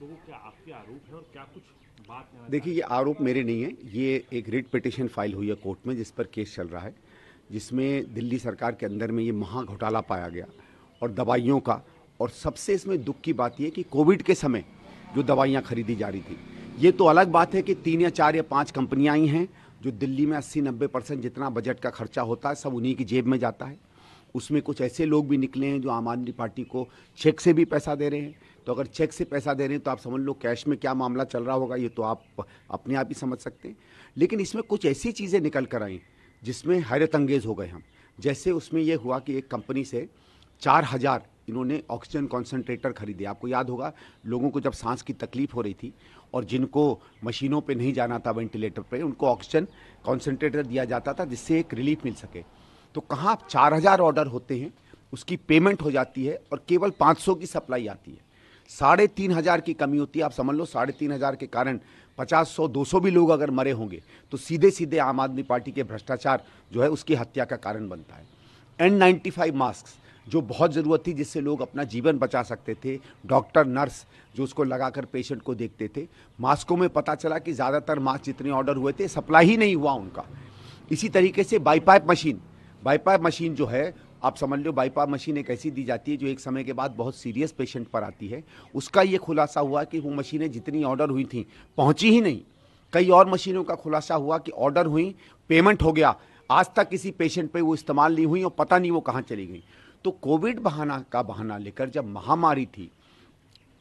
लोगों के आपके आरोप है और क्या कुछ बात कहना देखिए, ये आरोप मेरे नहीं है। ये एक रिट पिटिशन फाइल हुई है कोर्ट में जिस पर केस चल रहा है, जिसमें दिल्ली सरकार के अंदर में ये महा घोटाला पाया गया और दवाइयों का। और सबसे इसमें दुख की बात यह कि कोविड के समय जो दवाइयाँ खरीदी जा रही थी, ये तो अलग बात है कि 3 या 4 या 5 कंपनियाँ आई हैं जो दिल्ली में 80-90% जितना बजट का खर्चा होता है सब उन्हीं की जेब में जाता है। उसमें कुछ ऐसे लोग भी निकले हैं जो आम आदमी पार्टी को चेक से भी पैसा दे रहे हैं। तो अगर चेक से पैसा दे रहे हैं तो आप समझ लो कैश में क्या मामला चल रहा होगा, ये तो आप अपने आप ही समझ सकते हैं। लेकिन इसमें कुछ ऐसी चीज़ें निकल कर आई जिसमें हैरत अंगेज हो गए हम। जैसे उसमें यह हुआ कि एक कंपनी से 4,000 इन्होंने ऑक्सीजन कॉन्सेंट्रेटर खरीदे। आपको याद होगा, लोगों को जब सांस की तकलीफ हो रही थी और जिनको मशीनों पे नहीं जाना था, वेंटिलेटर पे, उनको ऑक्सीजन कॉन्सेंट्रेटर दिया जाता था जिससे एक रिलीफ मिल सके। तो कहाँ 4,000 ऑर्डर होते हैं, उसकी पेमेंट हो जाती है और केवल 500 की सप्लाई आती है। 3,500 की कमी होती है। आप समझ लो 3,500 के कारण 50, 100, 200 भी लोग अगर मरे होंगे तो सीधे सीधे आम आदमी पार्टी के भ्रष्टाचार जो है उसकी हत्या का कारण बनता है। N95 मास्क जो बहुत ज़रूरत थी, जिससे लोग अपना जीवन बचा सकते थे, डॉक्टर नर्स जो उसको लगाकर पेशेंट को देखते थे, मास्कों में पता चला कि ज़्यादातर मास्क जितने ऑर्डर हुए थे सप्लाई ही नहीं हुआ उनका। इसी तरीके से बाईपाइप मशीन जो है, आप समझ लो बाईपाइप मशीन एक ऐसी दी जाती है जो एक समय के बाद बहुत सीरियस पेशेंट पर आती है। उसका ये खुलासा हुआ कि वो मशीनें जितनी ऑर्डर हुई थी पहुंची ही नहीं। कई और मशीनों का खुलासा हुआ कि ऑर्डर हुई, पेमेंट हो गया, आज तक किसी पेशेंट पे वो इस्तेमाल नहीं हुई और पता नहीं वो कहाँ चली गई। तो कोविड बहाना लेकर जब महामारी थी,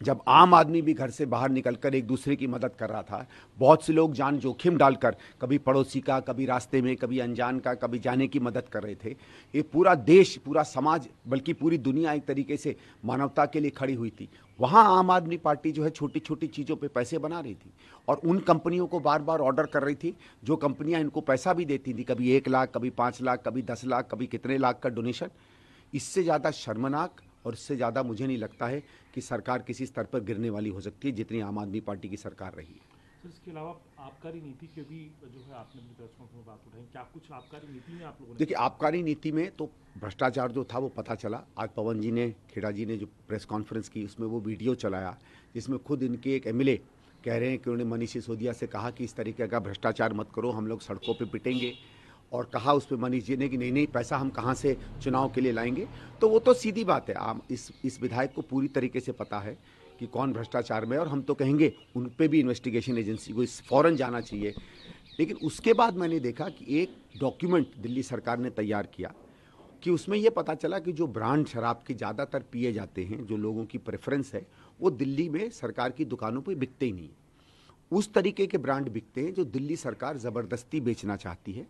जब आम आदमी भी घर से बाहर निकलकर एक दूसरे की मदद कर रहा था, बहुत से लोग जान जोखिम डालकर कभी पड़ोसी का, कभी रास्ते में, कभी अनजान का, कभी जाने की मदद कर रहे थे। ये पूरा देश, पूरा समाज, बल्कि पूरी दुनिया एक तरीके से मानवता के लिए खड़ी हुई थी। वहाँ आम आदमी पार्टी जो है छोटी छोटी चीज़ों पे पैसे बना रही थी और उन कंपनियों को बार बार ऑर्डर कर रही थी जो कंपनियाँ इनको पैसा भी देती थी, कभी 1 लाख, कभी 5 लाख, कभी 10 लाख, कभी कितने लाख का डोनेशन। इससे ज़्यादा शर्मनाक और इससे ज़्यादा मुझे नहीं लगता है कि सरकार किसी स्तर पर गिरने वाली हो सकती है जितनी आम आदमी पार्टी की सरकार रही है। सर, इसके अलावा आबकारी नीति की भी जो है आपने अपनी प्रेस कॉन्फ्रेंस में बात उठाई, क्या कुछ आबकारी नीति में आप लोगों ने? देखिए, आबकारी नीति में तो भ्रष्टाचार जो था वो पता चला। आज पवन जी ने, खेड़ा जी ने जो प्रेस कॉन्फ्रेंस की उसमें वो वीडियो चलाया जिसमें खुद इनके एक एमएलए कह रहे हैं कि उन्होंने मनीष सिसोदिया से कहा कि इस तरीके का भ्रष्टाचार मत करो, हम लोग सड़कों पे पिटेंगे। और कहा उस पर मनीष जी ने कि नहीं नहीं, पैसा हम कहाँ से चुनाव के लिए लाएंगे। तो वो तो सीधी बात है, आम इस विधायक को पूरी तरीके से पता है कि कौन भ्रष्टाचार में है और हम तो कहेंगे उन पे भी इन्वेस्टिगेशन एजेंसी को इस फौरन जाना चाहिए। लेकिन उसके बाद मैंने देखा कि एक डॉक्यूमेंट दिल्ली सरकार ने तैयार किया कि उसमें यह पता चला कि जो ब्रांड शराब के ज़्यादातर पिए जाते हैं, जो लोगों की प्रेफरेंस है, वो दिल्ली में सरकार की दुकानों पर बिकते ही नहीं। उस तरीके के ब्रांड बिकते हैं जो दिल्ली सरकार ज़बरदस्ती बेचना चाहती है,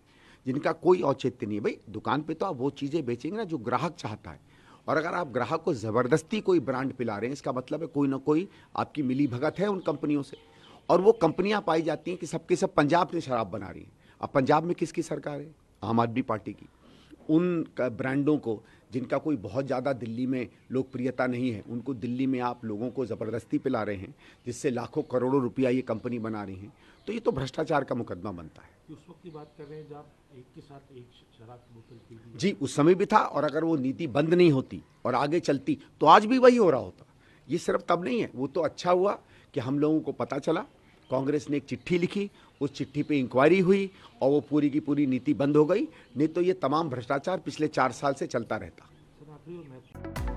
जिनका कोई औचित्य नहीं है। भाई, दुकान पे तो आप वो चीज़ें बेचेंगे ना जो ग्राहक चाहता है, और अगर आप ग्राहक को ज़बरदस्ती कोई ब्रांड पिला रहे हैं, इसका मतलब है कोई ना कोई आपकी मिली भगत है उन कंपनियों से। और वो कंपनियां पाई जाती हैं कि सबके सब पंजाब से शराब बना रही हैं। अब पंजाब में किसकी सरकार है? आम आदमी पार्टी की। उन ब्रांडों को जिनका कोई बहुत ज़्यादा दिल्ली में लोकप्रियता नहीं है, उनको दिल्ली में आप लोगों को ज़बरदस्ती पिला रहे हैं, जिससे लाखों करोड़ों रुपया ये कंपनी बना रही हैं। तो ये तो भ्रष्टाचार का मुकदमा बनता है। उस वक्त की बात कर रहे हैं जब एक के साथ एक शराब की बोतल पी ली? जी, उस समय भी था, और अगर वो नीति बंद नहीं होती और आगे चलती तो आज भी वही हो रहा होता। ये सिर्फ तब नहीं है, वो तो अच्छा हुआ कि हम लोगों को पता चला, कांग्रेस ने एक चिट्ठी लिखी, उस चिट्ठी पे इंक्वायरी हुई और वो पूरी की पूरी नीति बंद हो गई। नहीं तो ये तमाम भ्रष्टाचार पिछले 4 साल से चलता रहता। सर, आखिरी और महत्वपूर्ण